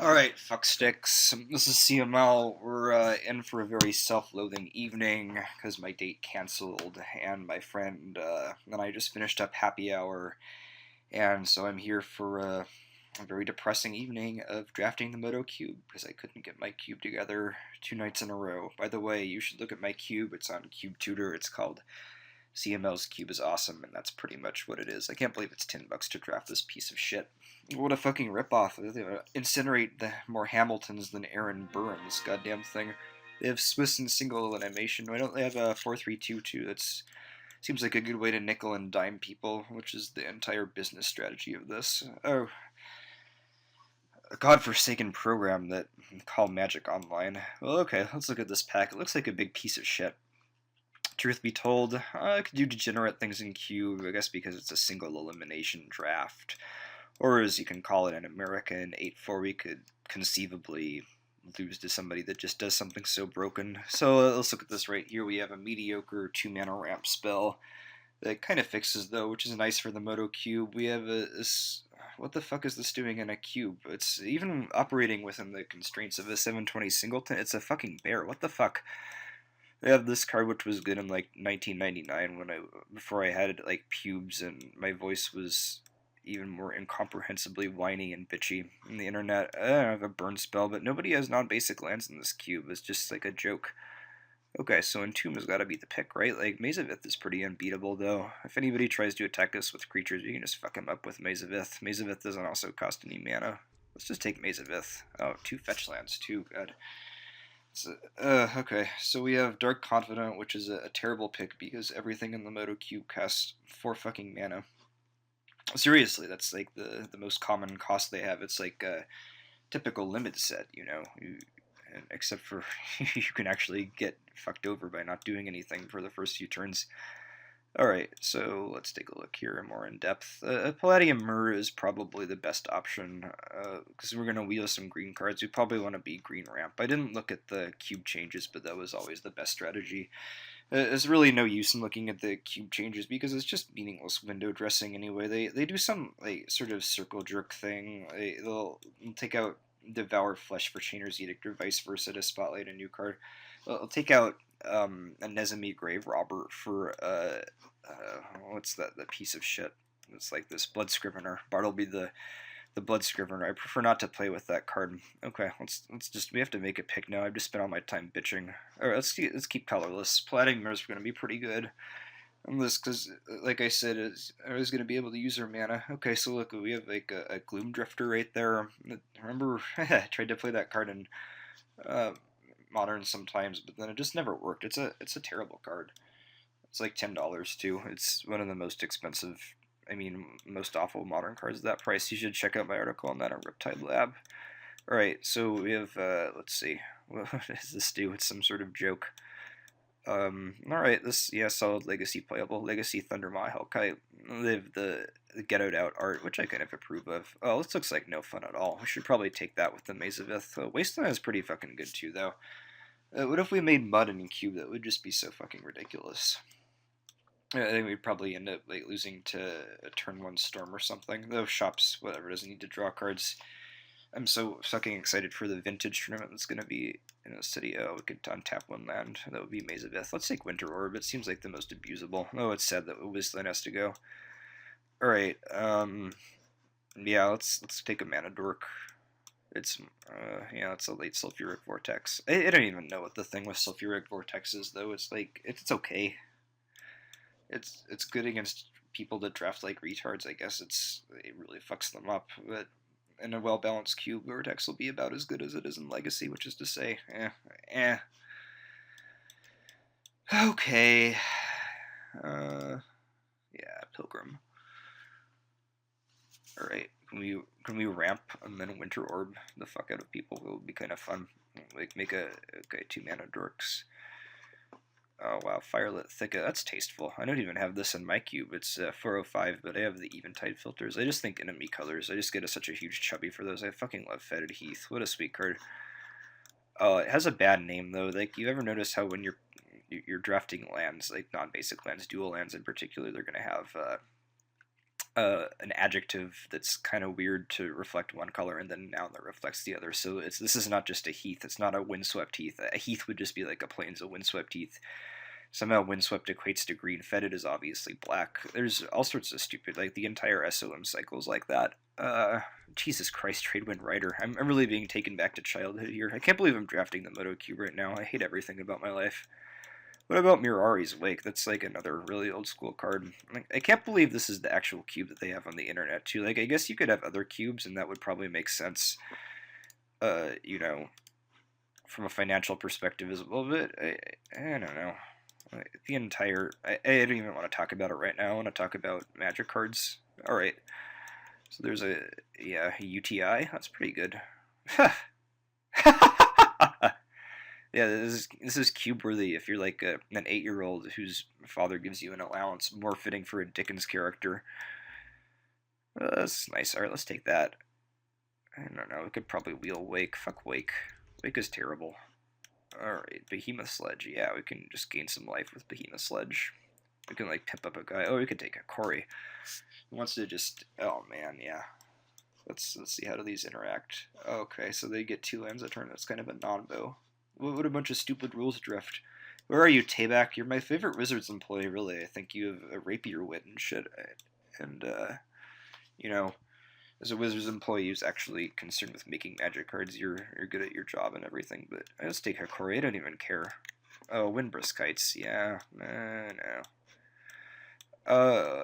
Alright, fucksticks. This is CML. We're in for a very self-loathing evening because my date canceled, and my friend and I just finished up happy hour, and so I'm here for a very depressing evening of drafting the Modo cube because I couldn't get my cube together 2 nights in a row. By the way, you should look at my cube. It's on Cube Tutor. It's called CML's cube is awesome, and that's pretty much what it is. I can't believe it's $10 to draft this piece of shit. What a fucking ripoff. They incinerate the more Hamiltons than Aaron Burr in this goddamn thing. They have Swiss and single elimination. Why don't they have a 4-3-2-2? That's seems like a good way to nickel and dime people, which is the entire business strategy of this. Oh, a godforsaken program that call Magic Online. Well, okay, let's look at this pack. It looks like a big piece of shit. Truth be told, I could do degenerate things in Cube, I guess because it's a single elimination draft. Or as you can call it in America, in 8-4 we could conceivably lose to somebody that just does something so broken. So let's look at this right here. We have a mediocre 2-mana ramp spell that kind of fixes though, which is nice for the Modo cube. We have this. What the fuck is this doing in a cube? It's even operating within the constraints of a 720 singleton. It's a fucking bear. What the fuck? I have this card which was good in like 1999 before I had like pubes and my voice was even more incomprehensibly whiny and bitchy on the internet. I have a burn spell, but nobody has non-basic lands in this cube. It's just like a joke. Okay, so Entomb has got to be the pick, right? Like, Maze of Ith is pretty unbeatable, though. If anybody tries to attack us with creatures, you can just fuck them up with Maze of Ith. Maze of Ith doesn't also cost any mana. Let's just take Maze of Ith. Oh, 2 fetch lands, too. God. So, okay, so we have Dark Confidant, which is a terrible pick because everything in the Modo cube costs 4 fucking mana. Seriously, that's like the most common cost they have. It's like a typical limit set, you know, except for you can actually get fucked over by not doing anything for the first few turns. Alright, so let's take a look here more in depth. Palladium Myrrh is probably the best option, because we're going to wheel some green cards. We probably want to be green ramp. I didn't look at the cube changes, but that was always the best strategy. There's really no use in looking at the cube changes, because it's just meaningless window dressing anyway. They do some like sort of circle jerk thing. They'll take out Devour Flesh for Chainer's Edict, or vice versa to spotlight a new card. They'll take out a Nezami Grave Robber for what's that piece of shit? It's like this Blood Scrivener. Bart'll be the Blood Scrivener. I prefer not to play with that card. Okay, let's just we have to make a pick now. I've just spent all my time bitching. All right, let's keep colorless. Palladium Mirror's going to be pretty good. This because, like I said, I was going to be able to use her mana. Okay, so look, we have like a Gloom Drifter right there. Remember, I tried to play that card in Modern sometimes, but then it just never worked. It's a terrible card. It's like $10 too. It's one of the most expensive, I mean, most awful Modern cards at that price. You should check out my article on that on Riptide Lab. Alright, so we have, let's see, what does this do? It's some sort of joke. Alright, this, yeah, solid Legacy playable. Legacy Thundermaw Hellkite. They have the Get Out art, which I kind of approve of. Oh, this looks like no fun at all. We should probably take that with the Maze of Ith. Wasteland is pretty fucking good too, though. What if we made Mud in Cube? That would just be so fucking ridiculous. I think we'd probably end up like losing to a turn 1 Storm or something. Though Shops, whatever, doesn't need to draw cards. I'm so fucking excited for the Vintage tournament that's going to be in the city. Oh, we could untap 1 land. That would be Maze of Ith. Let's take Winter Orb. It seems like the most abusable. Oh, it's sad that Wasteland has to go. Alright, yeah, let's take a Mana Dork. It's, yeah, it's a late Sulfuric Vortex. I don't even know what the thing with Sulfuric Vortex is, though. It's like, it's okay. It's good against people that draft like retards, I guess. It really fucks them up, but in a well-balanced cube, Vortex will be about as good as it is in Legacy, which is to say, Okay. Yeah, Pilgrim. Alright, can we ramp and then Winter Orb the fuck out of people? It would be kind of fun. Like, make a 2-mana Dorks. Oh wow, Firelit Thicket, that's tasteful. I don't even have this in my cube. It's 405, but I have the Eventide filters. I just think enemy colors. I just get such a huge chubby for those. I fucking love Fetid Heath. What a sweet card. Oh, it has a bad name though. Like, you ever notice how when you're drafting lands, like non-basic lands, dual lands in particular, they're gonna have an adjective that's kind of weird to reflect one color and then noun that reflects the other. So this is not just a heath. It's not a windswept heath. A heath would just be like a plains of windswept heath. Somehow windswept equates to green. Fetid is obviously black. There's all sorts of stupid, like the entire SOM cycles like that. Jesus Christ, Tradewind Rider. I'm really being taken back to childhood here. I can't believe I'm drafting the Modo Cube right now. I hate everything about my life. What about Mirari's Wake? That's like another really old school card. Like, I can't believe this is the actual cube that they have on the internet too. Like, I guess you could have other cubes and that would probably make sense, you know, from a financial perspective as well, but I don't know. The entire... I don't even want to talk about it right now. I want to talk about Magic cards. Alright. So there's a... yeah, a UTI. That's pretty good. Yeah, this is cube-worthy if you're like an 8-year-old whose father gives you an allowance. More fitting for a Dickens character. That's nice. Alright, let's take that. I don't know. We could probably wheel Wake. Fuck Wake. Wake is terrible. Alright, Behemoth Sledge. Yeah, we can just gain some life with Behemoth Sledge. We can, like, pimp up a guy. Oh, we could take a Corey. He wants to just... oh, man, yeah. Let's see, how do these interact? Okay, so they get 2 lands a turn. That's kind of a non-bow. What a bunch of stupid rules drift. Where are you, Tabak? You're my favorite Wizards employee, really. I think you have a rapier wit and shit. And, you know... as a Wizards employee who's actually concerned with making Magic cards, you're good at your job and everything, but I just take Hikori, I don't even care. Oh, Windbrisk Kites, yeah, no.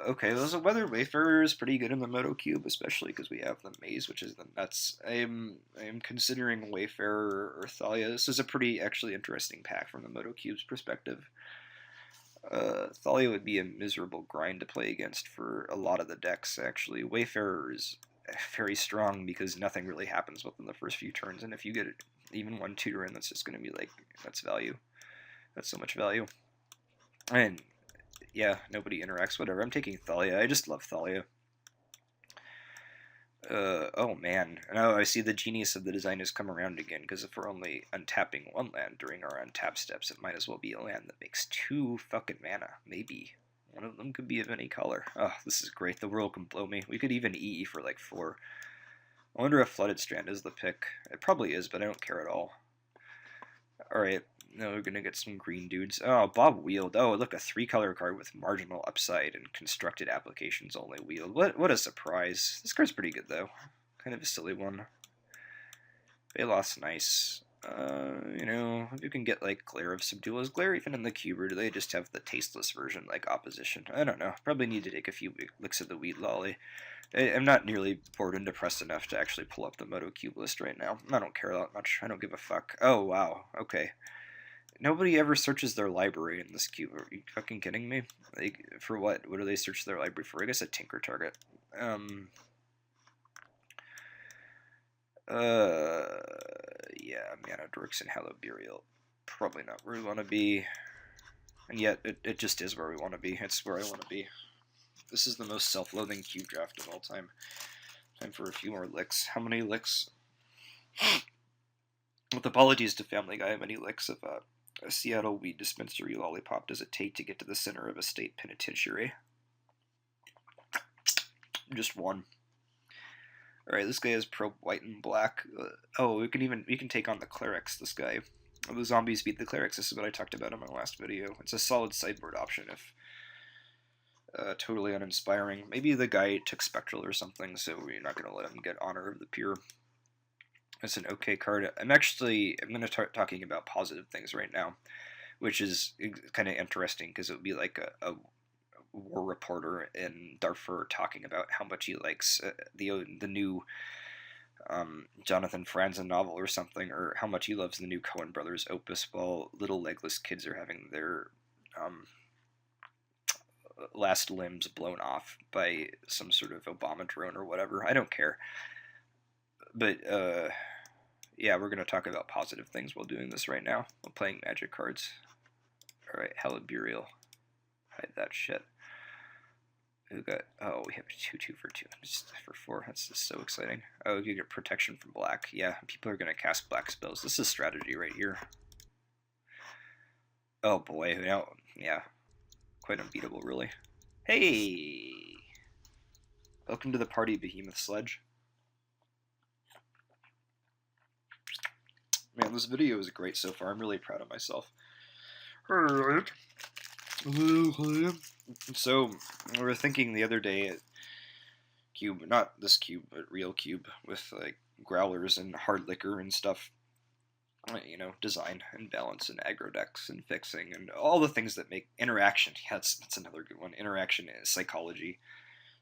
Okay, well, so Weather Wayfarer is pretty good in the Modo Cube, especially because we have the Maze, which is the nuts. I am considering Wayfarer or Thalia. This is a pretty, actually, interesting pack from the Modo Cube's perspective. Thalia would be a miserable grind to play against for a lot of the decks, actually. Wayfarer is very strong because nothing really happens within the first few turns, and if you get even one tutor in, that's just going to be like, that's value. That's so much value. And yeah, nobody interacts, whatever. I'm taking Thalia. I just love Thalia. Oh man. Oh, I see the genius of the design has come around again, because if we're only untapping 1 land during our untap steps, it might as well be a land that makes 2 fucking mana. Maybe. One of them could be of any color. Oh, this is great. The world can blow me. We could even EE for like 4. I wonder if Flooded Strand is the pick. It probably is, but I don't care at all. Alright, now we're gonna get some green dudes. Oh, Bob Wheeled. Oh, look, a 3-color card with marginal upside and constructed applications only wheeled. What a surprise. This card's pretty good, though. Kind of a silly one. Velos, nice. You know, if you can get, like, Glare of Subdual. Is Glare even in the cube, or do they just have the tasteless version, like Opposition? I don't know. Probably need to take a few licks of the Weed Lolly. I'm not nearly bored and depressed enough to actually pull up the Modo Cube list right now. I don't care that much. I don't give a fuck. Oh, wow. Okay. Nobody ever searches their library in this cube. Are you fucking kidding me? Like, for what? What do they search their library for? I guess a Tinker target. Yeah, Mana Dorks and Hallowed Burial. Probably not where we want to be. And yet, it just is where we want to be. It's where I want to be. This is the most self-loathing cube draft of all time. Time for a few more licks. How many licks? With apologies to Family Guy, how many licks of a Seattle weed dispensary lollipop does it take to get to the center of a state penitentiary? Just 1. Alright, this guy is pro white and black. Oh, we can take on the clerics, this guy. The zombies beat the clerics. This is what I talked about in my last video. It's a solid sideboard option if totally uninspiring. Maybe the guy took Spectral or something, so we're not going to let him get Honor of the Pure. It's an okay card. I'm going to start talking about positive things right now, which is kind of interesting because it would be like a war reporter in Darfur talking about how much he likes the new Jonathan Franzen novel or something, or how much he loves the new Coen Brothers opus, while little legless kids are having their last limbs blown off by some sort of Obama drone or whatever. I don't care. But, yeah, we're going to talk about positive things while doing this right now. While playing Magic cards. Alright, Hallowed Burial. Hide that shit. We got, oh, we have 2/2 for 2, just for 4. That's just so exciting. Oh, you get protection from black. Yeah, people are going to cast black spells. This is strategy right here. Oh boy, now, yeah. Quite unbeatable, really. Hey! Welcome to the party, Behemoth Sledge. Man, this video is great so far. I'm really proud of myself. Alright. So, we were thinking the other day at Cube, not this Cube, but real Cube, with like growlers and hard liquor and stuff. You know, design and balance and aggro decks and fixing and all the things that make interaction. Yeah, that's another good one. Interaction is psychology,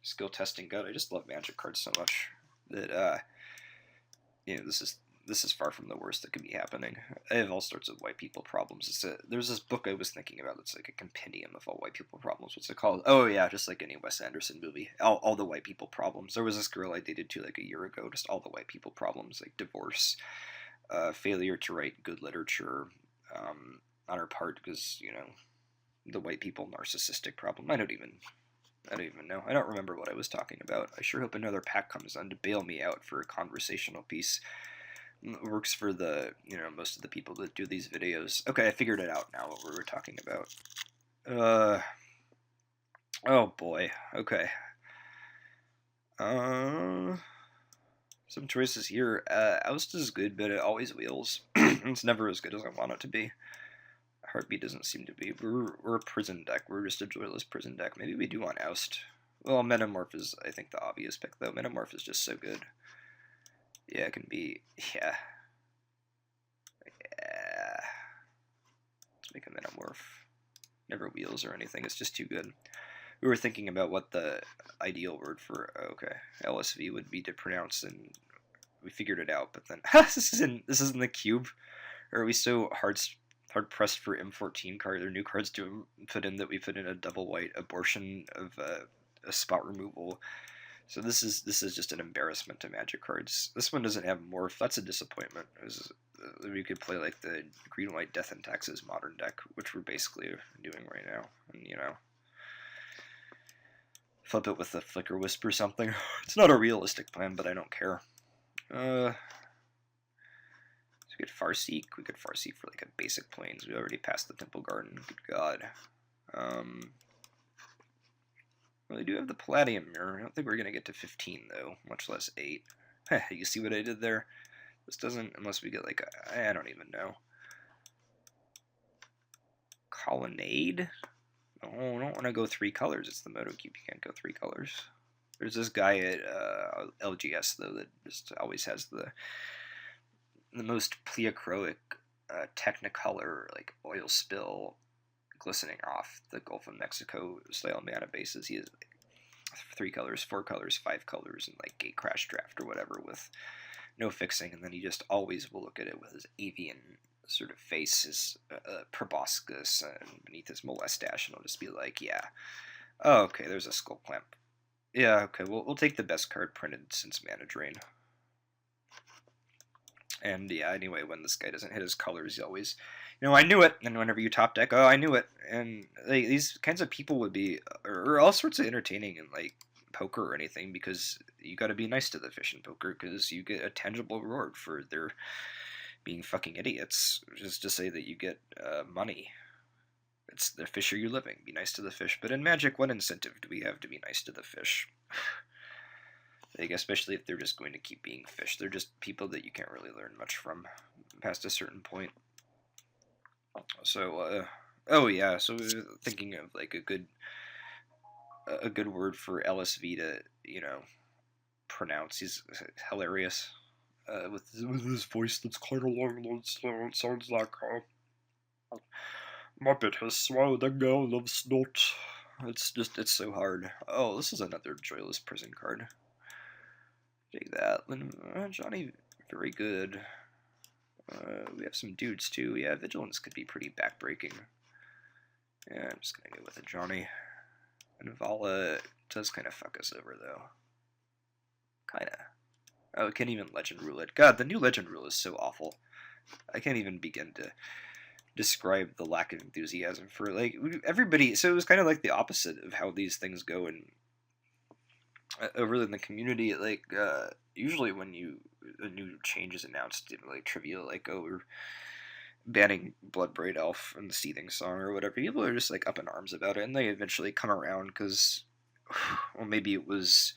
skill testing. God, I just love Magic cards so much that you know, this is far from the worst that could be happening. I have all sorts of white people problems. There's this book I was thinking about that's like a compendium of all white people problems. What's it called? Oh yeah, just like any Wes Anderson movie. All the white people problems. There was this girl I dated too like a year ago. Just all the white people problems, like divorce, failure to write good literature on her part because, you know, the white people narcissistic problem. I don't even know. I don't remember what I was talking about. I sure hope another pack comes on to bail me out for a conversational piece. It works for the, you know, most of the people that do these videos. Okay, I figured it out now what we were talking about. Oh boy. Okay. Some choices here. Oust is good, but it always wheels. It's never as good as I want it to be. Heartbeat doesn't seem to be. We're a prison deck. We're just a joyless prison deck. Maybe we do want Oust. Well, Metamorph is, I think, the obvious pick, though. Metamorph is just so good. Yeah, it can be... Yeah. Yeah. Let's make a Metamorph. Never wheels or anything. It's just too good. We were thinking about what the ideal word for LSV would be to pronounce, and we figured it out. But then this isn't the cube. Or are we so hard pressed for M14 cards or new cards to put in that we put in a double white abortion of a spot removal? So this is just an embarrassment to Magic cards. This one doesn't have morph. That's a disappointment. We could play like the green white Death and Taxes modern deck, which we're basically doing right now, and you know. Flip it with the Flicker Wisp or something. It's not a realistic plan, but I don't care. So we could Farseek. We could Farseek for like a basic plains. We already passed the Temple Garden. Good God. Well, we do have the Palladium Mirror. I don't think we're going to get to 15, though, much less 8. You see what I did there? This doesn't, unless we get like I don't even know. Colonnade? Oh, I don't want to go 3 colors. It's the Modo Cube. You can't go 3 colors. There's this guy at LGS, though, that just always has the most pleochroic Technicolor, like, oil spill glistening off the Gulf of Mexico style mana bases. He has like 3 colors, 4 colors, 5 colors, and like Gate Crash Draft or whatever with no fixing, and then he just always will look at it with his avian sort of face, his proboscis, and beneath his molestache, and he'll just be like, yeah, oh, okay, there's a Skull Clamp. Yeah, okay, we'll take the best card printed since Mana Drain. And yeah, anyway, when this guy doesn't hit his colors, he always, you know, I knew it. And whenever you top deck, oh, I knew it. And like, these kinds of people would be, or all sorts of entertaining in like poker or anything, because you got to be nice to the fish in poker because you get a tangible reward for their being fucking idiots. Just to say that you get money. It's the fish are you living. Be nice to the fish. But in Magic, what incentive do we have to be nice to the fish? Like, especially if they're just going to keep being fish. They're just people that you can't really learn much from past a certain point. So, oh yeah, so thinking of like a good word for LSV to, you know, pronounce. He's hilarious with his voice that's quite along those lines. Sounds like Muppet has swallowed a gallon of snot. It's so hard. Oh, this is another joyless prison card. Take that. Johnny, very good. We have some dudes too. Yeah, Vigilance could be pretty backbreaking. Yeah, I'm just gonna go with a Johnny. And Vala does kind of fuck us over though. Kinda. Oh, it can't even Legend Rule it. God, the new Legend Rule is so awful. I can't even begin to describe the lack of enthusiasm for like everybody. So it was kind of like the opposite of how these things go in over in the community. Like usually when a new change is announced, like trivial, like, oh, we're banning Bloodbraid Elf and the Seething Song or whatever, people are just like up in arms about it, and they eventually come around because, well, maybe it was